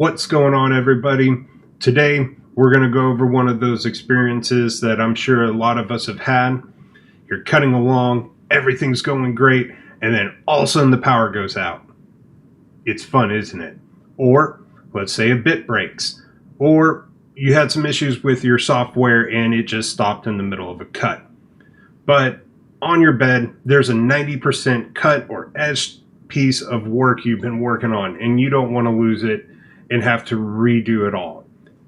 What's going on, everybody? Today we're going to go over one of those experiences that I'm sure a lot of us have had. You're cutting along, everything's going great, and then all of a sudden the power goes out. It's fun, isn't it? Or let's say a bit breaks, or you had some issues with your software and it just stopped in the middle of a cut. But on your bed, there's a 90% cut or edged piece of work you've been working on, and you don't want to lose it and have to redo it all.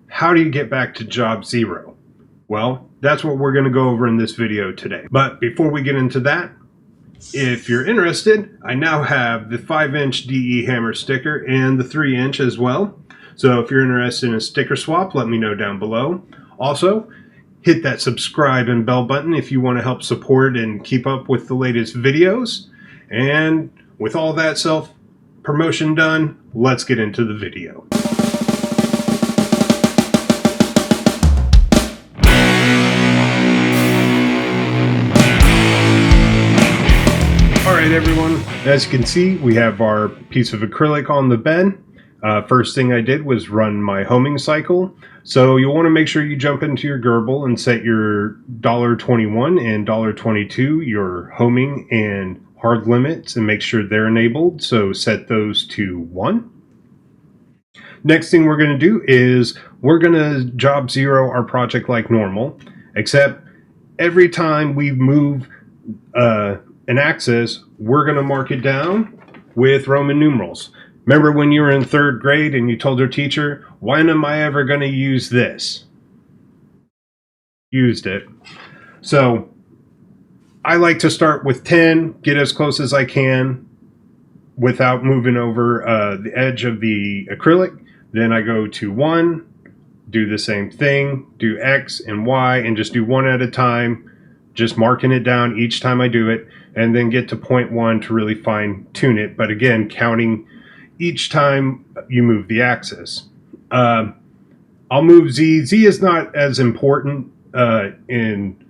How do you get back to job zero? Well, that's what we're going to go over in this video today. But before we get into that, if you're interested, I now have the 5-inch DE hammer sticker and the 3-inch as well. So if you're interested in a sticker swap, let me know down below. Also, hit that subscribe and bell button if you want to help support and keep up with the latest videos. And with all that self-promotion done, let's get into the video. Alright everyone, as you can see, we have our piece of acrylic on the bed. First thing I did was run my homing cycle. So you'll want to make sure you jump into your Gerbil and set your $21 and $22, your homing and hard limits, and make sure they're enabled. So set those to 1. Next thing we're going to do is we're going to job zero our project like normal, except every time we move an axis, we're going to mark it down with Roman numerals. Remember when you were in 3rd grade and you told your teacher, when am I ever going to use this? Used it. So I like to start with 10, get as close as I can without moving over the edge of the acrylic. Then I go to 1, do the same thing, do X and Y, and just do 1 at a time, just marking it down each time I do it, and then get to 0.1 to really fine tune it. But again, counting each time you move the axis. I'll move Z. Z is not as important in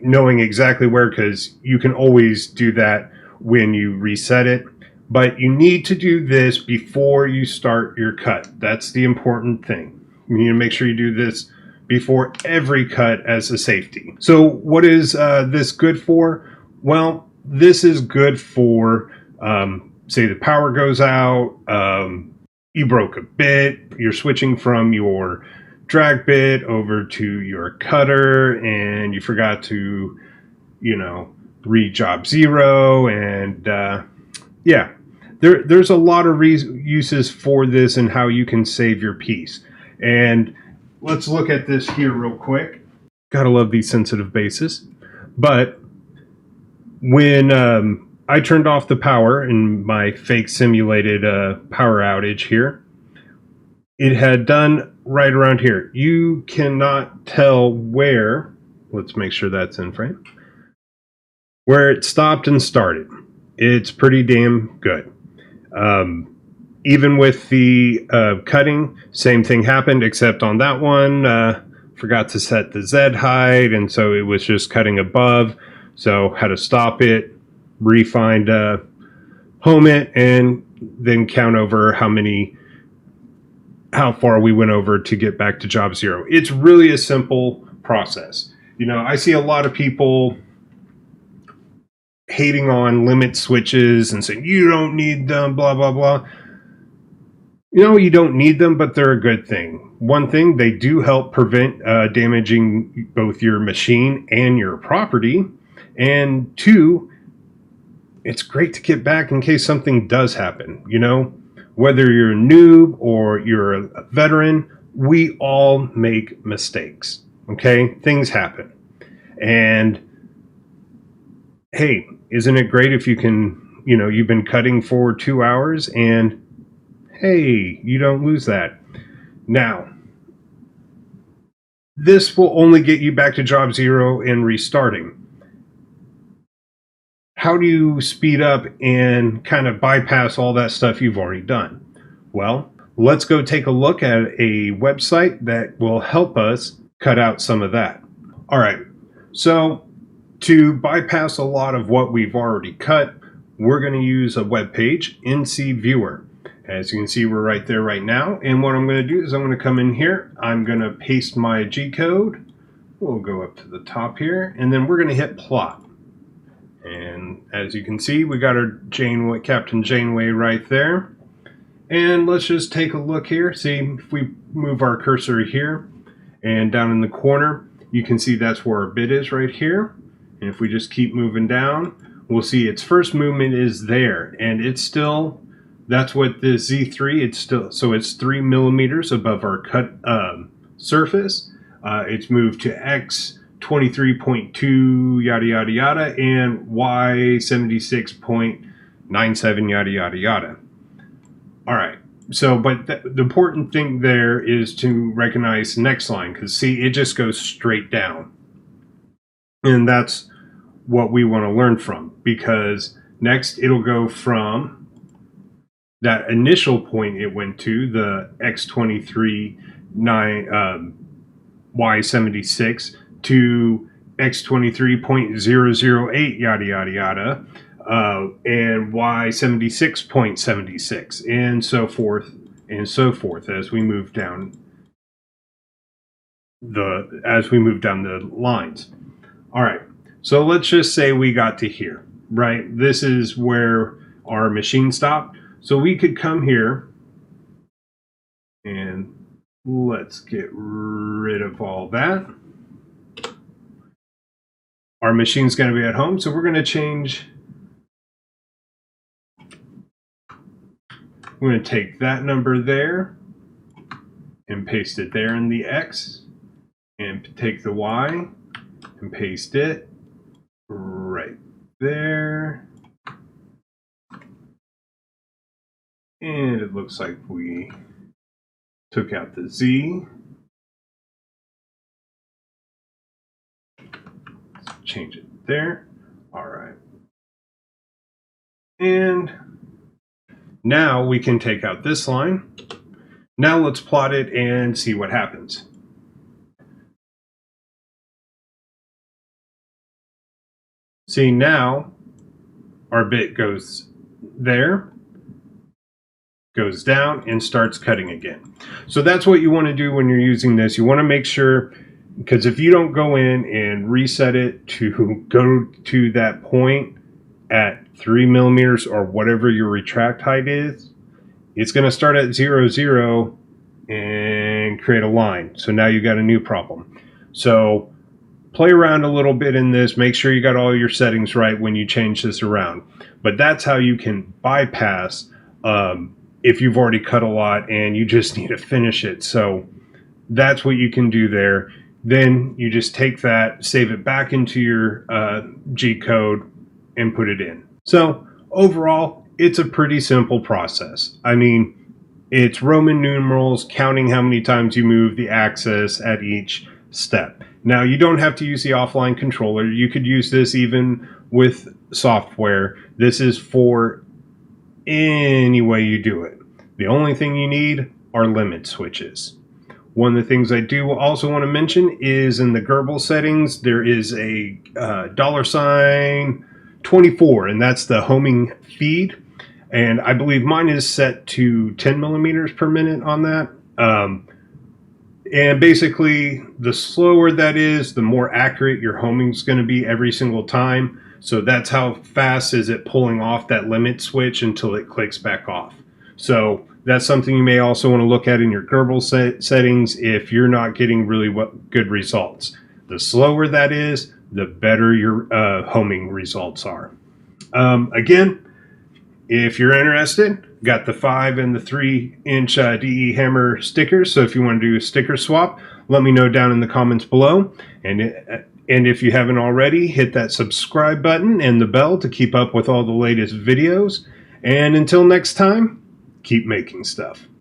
knowing exactly where, because you can always do that when you reset it. But you need to do this before you start your cut. That's the important thing. You need to make sure you do this before every cut as a safety. So what is this good for? Well, this is good for say the power goes out, you broke a bit, you're switching from your drag bit over to your cutter, and you forgot to, read job zero, and yeah, there's a lot of uses for this and how you can save your piece. And let's look at this here real quick. Gotta love these sensitive bases. But when I turned off the power in my fake simulated power outage here, it had done right around here. You cannot tell where, let's make sure that's in frame, where it stopped and started. It's pretty damn good. Even with the cutting, same thing happened, except on that one, forgot to set the Z height, and so it was just cutting above, so had to stop it, refind home it, and then count over how far we went over to get back to job zero. It's really a simple process. I see a lot of people hating on limit switches and saying you don't need them, blah blah blah. You don't need them, but they're a good thing. One thing, they do help prevent damaging both your machine and your property, and 2, it's great to get back in case something does happen. Whether you're a noob or you're a veteran, we all make mistakes. Okay, things happen. And hey, isn't it great if you can, you've been cutting for 2 hours and hey, you don't lose that. Now, this will only get you back to job zero and restarting. How do you speed up and kind of bypass all that stuff you've already done? Well, let's go take a look at a website that will help us cut out some of that. All right, so to bypass a lot of what we've already cut, we're going to use a web page, NC Viewer. As you can see, we're right there right now. And what I'm going to do is I'm going to come in here. I'm going to paste my G code. We'll go up to the top here, and then we're going to hit plot. And as you can see, we got our Captain Janeway right there. And let's just take a look here. See, if we move our cursor here and down in the corner, you can see that's where our bit is right here. And if we just keep moving down, we'll see its first movement is there. And it's still, that's what the Z3, it's still, so it's 3 millimeters above our cut surface. It's moved to X 23.2 yada yada yada and Y 76.97 yada yada yada. All right. So, but the important thing there is to recognize the next line, because see, it just goes straight down. And that's what we want to learn from, because next it'll go from that initial point it went to, the X23 Y76 to X23.008 yada yada yada. And Y76.76 and so forth as we move down the lines. All right, so let's just say we got to here, right? This is where our machine stopped. So we could come here and let's get rid of all that. Our machine's going to be at home, so we're going to change. We're going to take that number there and paste it there in the X, and take the Y and paste it right there. And it looks like we took out the Z. Let's change it there. All right. And now we can take out this line. Now let's plot it and see what happens. See, now our bit goes there, goes down, and starts cutting again. So that's what you want to do when you're using this. You want to make sure, because if you don't go in and reset it to go to that point at 3 millimeters or whatever your retract height is, it's going to start at 0, 0 and create a line. So now you got a new problem. So play around a little bit in this. Make sure you got all your settings right when you change this around. But that's how you can bypass if you've already cut a lot and you just need to finish it. So that's what you can do there. Then you just take that, save it back into your G code, and put it in. So overall, it's a pretty simple process. I mean, it's Roman numerals, counting how many times you move the axis at each step. Now, you don't have to use the offline controller. You could use this even with software. This is for any way you do it. The only thing you need are limit switches. One of the things I do also want to mention is in the Gerbil settings, there is a $24, and that's the homing feed. And I believe mine is set to 10 millimeters per minute on that. And basically, the slower that is, the more accurate your homing is going to be every single time. So that's how fast is it pulling off that limit switch until it clicks back off. So that's something you may also want to look at in your Gerbil settings if you're not getting really good results. The slower that is, the better your homing results are. Again, if you're interested, got the 5 and the 3-inch DE hammer stickers. So if you want to do a sticker swap, let me know down in the comments below. And if you haven't already, hit that subscribe button and the bell to keep up with all the latest videos. And until next time, keep making stuff.